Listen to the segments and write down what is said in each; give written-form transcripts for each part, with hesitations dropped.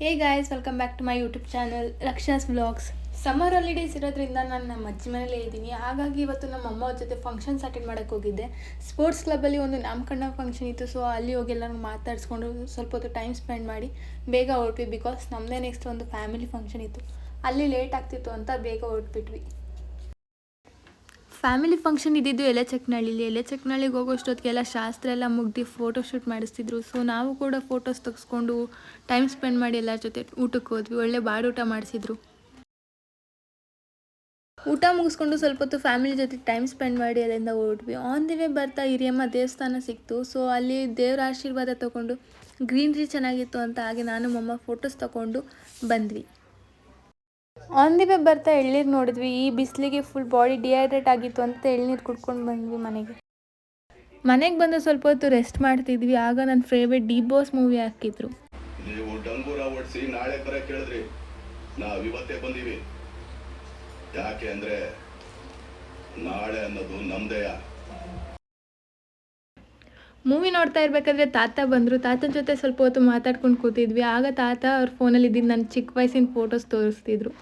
Hey guys, welcome back to my YouTube channel Raksha's vlogs. Summer holidays ಇರೋದ್ರಿಂದ ನಾನು ನಮ್ಮ ಅಜ್ಜಿ ಮನೇಲೇ ಇದ್ದೀನಿ. ಹಾಗಾಗಿ ಇವತ್ತು ನಮ್ಮ ಅಮ್ಮ ಅವ್ರ ಜೊತೆ ಫಂಕ್ಷನ್ಸ್ ಅಟೆಂಡ್ ಮಾಡೋಕ್ಕೆ ಹೋಗಿದ್ದೆ. ಸ್ಪೋರ್ಟ್ಸ್ ಕ್ಲಬ್ಬಲ್ಲಿ ಒಂದು ನಾಮಕರಣ ಫಂಕ್ಷನ್ ಇತ್ತು. ಸೊ ಅಲ್ಲಿ ಹೋಗಿ ಎಲ್ಲರೂ ಮಾತಾಡಿಸ್ಕೊಂಡು ಸ್ವಲ್ಪ ಹೊತ್ತು ಟೈಮ್ ಸ್ಪೆಂಡ್ ಮಾಡಿ ಬೇಗ ಹೊರಟ್ವಿ. ಬಿಕಾಸ್ ನಮ್ಮದೇ ನೆಕ್ಸ್ಟ್ ಒಂದು ಫ್ಯಾಮಿಲಿ ಫಂಕ್ಷನ್ ಇತ್ತು. ಅಲ್ಲಿ ಲೇಟ್ ಆಗ್ತಿತ್ತು ಅಂತ ಬೇಗ ಹೊರಟ್ಬಿಟ್ವಿ. ಫ್ಯಾಮಿಲಿ ಫಂಕ್ಷನ್ ಇದ್ದಿದ್ದು ಎಲೆಚಕ್ನಳ್ಳಿಗೆ ಹೋಗೋಷ್ಟೊತ್ತಿಗೆಲ್ಲ ಶಾಸ್ತ್ರ ಎಲ್ಲ ಮುಗ್ದು ಫೋಟೋ ಶೂಟ್ ಮಾಡಿಸ್ತಿದ್ರು. ಸೊ ನಾವು ಕೂಡ ಫೋಟೋಸ್ ತೆಗೆಸ್ಕೊಂಡು ಟೈಮ್ ಸ್ಪೆಂಡ್ ಮಾಡಿ ಎಲ್ಲರ ಜೊತೆ ಊಟಕ್ಕೆ ಹೋದ್ವಿ. ಒಳ್ಳೆ ಬಾಡೂಟ ಮಾಡಿಸಿದ್ರು. ಊಟ ಮುಗಿಸ್ಕೊಂಡು ಸ್ವಲ್ಪ ಹೊತ್ತು ಫ್ಯಾಮಿಲಿ ಜೊತೆ ಟೈಮ್ ಸ್ಪೆಂಡ್ ಮಾಡಿ ಅಲ್ಲಿಂದ ಹೊರಟ್ವಿ. ಆನ್ ದಿ ವೇ ಬರ್ತಾ ಹಿರಿಯಮ್ಮ ದೇವಸ್ಥಾನ ಸಿಕ್ತು. ಸೊ ಅಲ್ಲಿ ದೇವರ ಆಶೀರ್ವಾದ ತೊಗೊಂಡು ಗ್ರೀನ್ರಿ ಚೆನ್ನಾಗಿತ್ತು ಅಂತ ಹಾಗೆ ನಾನು ಮಮ್ಮ ಫೋಟೋಸ್ ತೊಗೊಂಡು ಬಂದ್ವಿ. ಆನ್ ದಿ ವೇ ಬರ್ತಾ ಎಳ್ನೀರು ನೋಡಿದ್ವಿ. ಈ ಬಿಸಿಲಿಗೆ ಫುಲ್ ಬಾಡಿ ಡಿಹೈಡ್ರೇಟ್ ಆಗಿತ್ತು ಅಂತ ಎಳ್ನೀರು ಕುಡ್ಕೊಂಡು ಬಂದ್ವಿ ಮನೆಗೆ ಬಂದು ಸ್ವಲ್ಪ ಹೊತ್ತು ರೆಸ್ಟ್ ಮಾಡ್ತಿದ್ವಿ. ಆಗ ನನ್ನ ಫೇವ್ರೇಟ್ ಡಿ ಬಾಸ್ ಮೂವಿ ಹಾಕಿದ್ರು. ನೀವು ಡಂಗೂರ ಓಡಿಸಿ ನಾಳೆ ಬರ ಕೇಳಿದ್ರಿ, ನಾವು ಇವತ್ತೇ ಬಂದೀವಿ. ಯಾಕೆ ಅಂದ್ರೆ ನಾಳೆ ಅನ್ನೋದು ನಮ್ದೆಯ. ಮೂವಿ ನೋಡ್ತಾ ಇರ್ಬೇಕಾದ್ರೆ ತಾತ ಬಂದರು. ತಾತನ ಜೊತೆ ಸ್ವಲ್ಪ ಹೊತ್ತು ಮಾತಾಡ್ಕೊಂಡು ಕೂತಿದ್ವಿ. ಆಗ ತಾತ ಅವ್ರ ಫೋನಲ್ಲಿ ಇದ್ದಿದ್ದು ನನ್ನ ಚಿಕ್ಕ ವಯಸ್ಸಿನ ಫೋಟೋಸ್ ತೋರಿಸ್ತಿದ್ರು.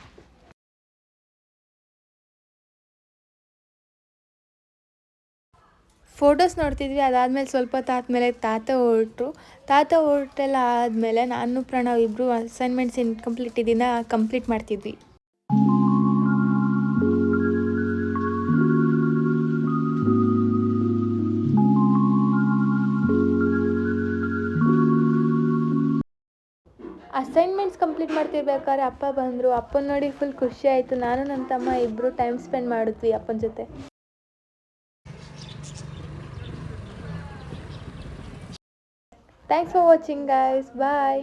ಫೋಟೋಸ್ ನೋಡ್ತಿದ್ವಿ. ಅದಾದಮೇಲೆ ಸ್ವಲ್ಪ ಹೊತ್ತಾದಮೇಲೆ ತಾತ ಹೊರಟೆಲ್ಲ ಆದಮೇಲೆ ನಾನು ಪ್ರಣವ್ ಇಬ್ಬರು ಅಸೈನ್ಮೆಂಟ್ಸ್ ಇನ್ಕಂಪ್ಲೀಟ್ ಇದನ್ನ ಕಂಪ್ಲೀಟ್ ಮಾಡ್ತಿದ್ವಿ. ಅಸೈನ್ಮೆಂಟ್ಸ್ ಕಂಪ್ಲೀಟ್ ಮಾಡ್ತಿರ್ಬೇಕಾದ್ರೆ ಅಪ್ಪ ಬಂದರು. ಅಪ್ಪನ ನೋಡಿ ಫುಲ್ ಖುಷಿ ಆಯಿತು. ನಾನು ನನ್ನ ತಮ್ಮ ಇಬ್ಬರು ಟೈಮ್ ಸ್ಪೆಂಡ್ ಮಾಡಿದ್ವಿ ಅಪ್ಪನ ಜೊತೆ. Thanks for watching guys. Bye.